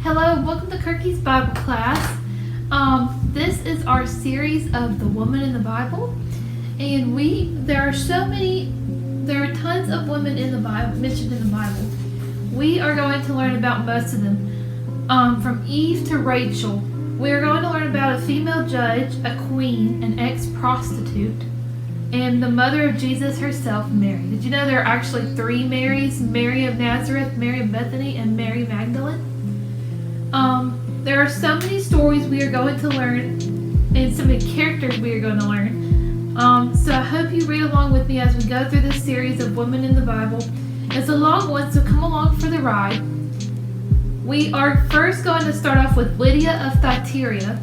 Hello, welcome to Kirky's Bible class. This is our series of the woman in the Bible, and there are tons of women in the Bible mentioned in the Bible. We are going to learn about most of them, from Eve to Rachel. We are going to learn about a female judge, a queen, an ex-prostitute, and the mother of Jesus herself, Mary. Did you know there are actually three Marys? Mary of Nazareth, Mary of Bethany, and Mary Magdalene. There are so many stories we are going to learn and so many characters we are going to learn. So I hope you read along with me as we go through this series of women in the Bible. It's a long one, so come along for the ride. We are first going to start off with Lydia of Thyatira,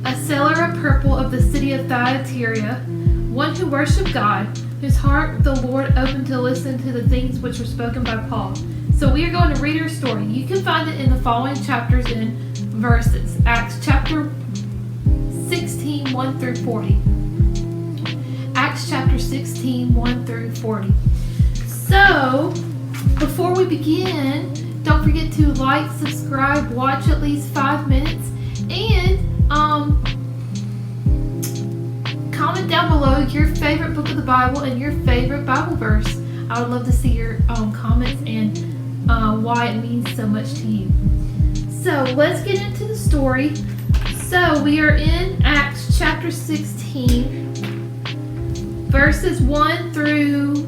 a seller of purple of the city of Thyatira, one who worshiped God, whose heart the Lord opened to listen to the things which were spoken by Paul. So we are going to read her story. You can find it in the following chapters and verses. Acts chapter 16, 1 through 40. Acts chapter 16, 1 through 40. So, before we begin, don't forget to like, subscribe, watch at least 5 minutes, and comment down below your favorite book of the Bible and your favorite Bible verse. I would love to see your comments and why it means so much to you. So let's get into the story. So we are in Acts chapter 16, verses 1 through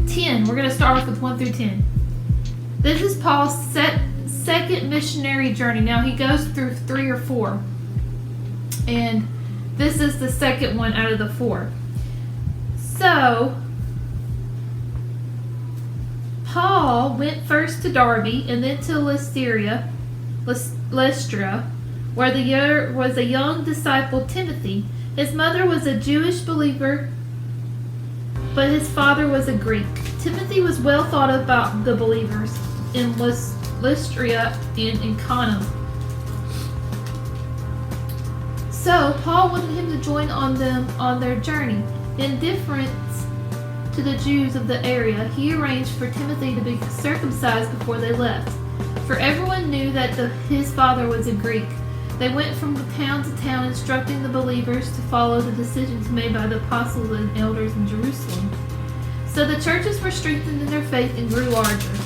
10. We're going to start off with 1 through 10. This is Paul's second missionary journey. Now he goes through 3 or 4. And this is the second one out of the 4. So Paul went first to Derbe and then to Lystra, where there was a young disciple, Timothy. His mother was a Jewish believer, but his father was a Greek. Timothy was well thought of by the believers in Lystra and Iconium. So Paul wanted him to join them on their journey. In deference to the Jews of the area, he arranged for Timothy to be circumcised before they left. For everyone knew that his father was a Greek. They went from town to town instructing the believers to follow the decisions made by the apostles and elders in Jerusalem. So the churches were strengthened in their faith and grew larger.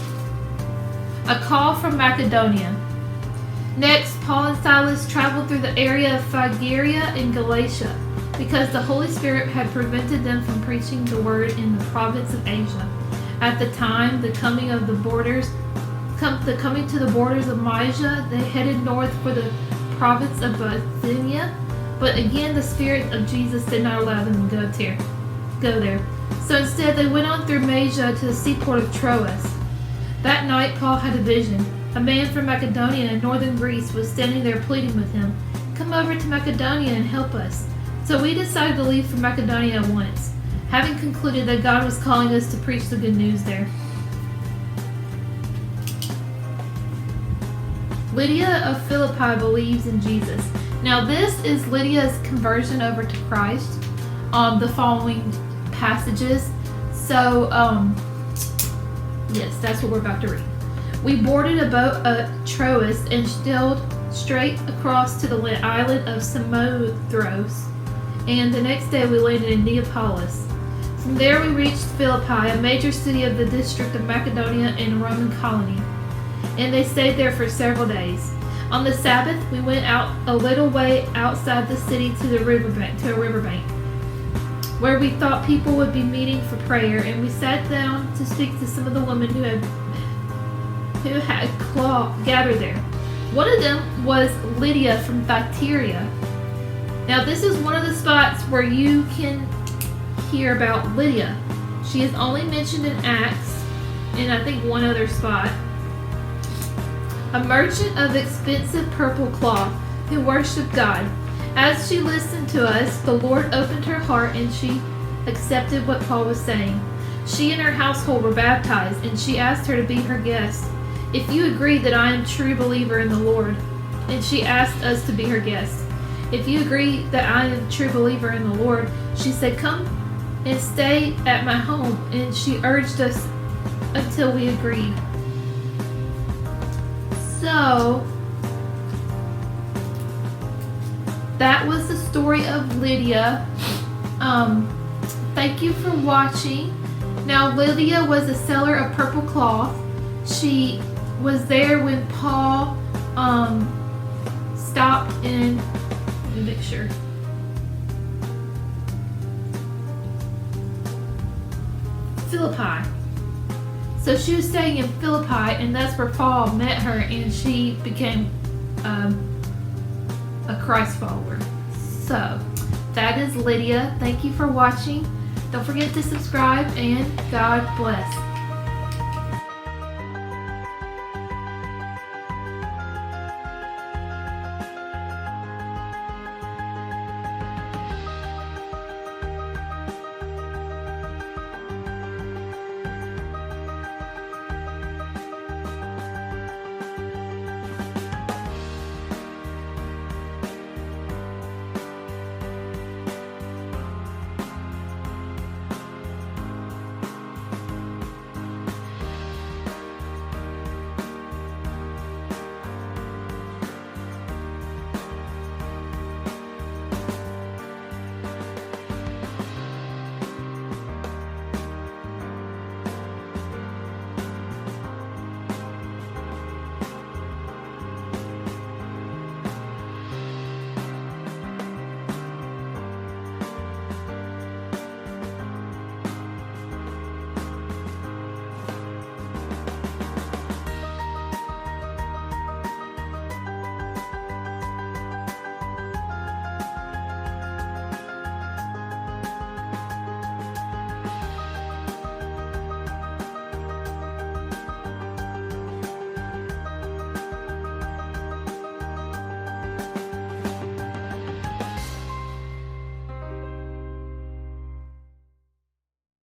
A call from Macedonia. Next, Paul and Silas traveled through the area of Phrygia and Galatia, because the Holy Spirit had prevented them from preaching the word in the province of Asia. At the time, coming to the borders of Mysia, they headed north for the province of Bithynia. But again, the Spirit of Jesus did not allow them to go there. So instead, they went on through Mysia to the seaport of Troas. That night, Paul had a vision. A man from Macedonia in northern Greece was standing there pleading with him, "Come over to Macedonia and help us." So we decided to leave for Macedonia at once, having concluded that God was calling us to preach the good news there. Lydia of Philippi believes in Jesus. Now this is Lydia's conversion over to Christ. The following passages. So, yes, that's what we're about to read. We boarded a boat at Troas and sailed straight across to the island of Samothrace. And the next day we landed in Neapolis. From there we reached Philippi, a major city of the district of Macedonia and a Roman colony. And they stayed there for several days. On the Sabbath, we went out a little way outside the city to a riverbank, where we thought people would be meeting for prayer, and we sat down to speak to some of the women who had gathered there. One of them was Lydia from Thyatira. Now this is one of the spots where you can hear about Lydia. She is only mentioned in Acts and I think one other spot. A merchant of expensive purple cloth who worshipped God. As she listened to us, the Lord opened her heart and she accepted what Paul was saying. She and her household were baptized, and she asked her to be her guest. "If you agree that I am a true believer in the Lord," and she asked us to be her guest. "If you agree that I am a true believer in the Lord," she said, "come and stay at my home." And she urged us until we agreed. So that was the story of Lydia. Thank you for watching. Now, Lydia was a seller of purple cloth. She was there when Paul stopped in, let me make sure. Philippi. So she was staying in Philippi, and that's where Paul met her, and she became a Christ follower. So that is Lydia. Thank you for watching. Don't forget to subscribe, and God bless.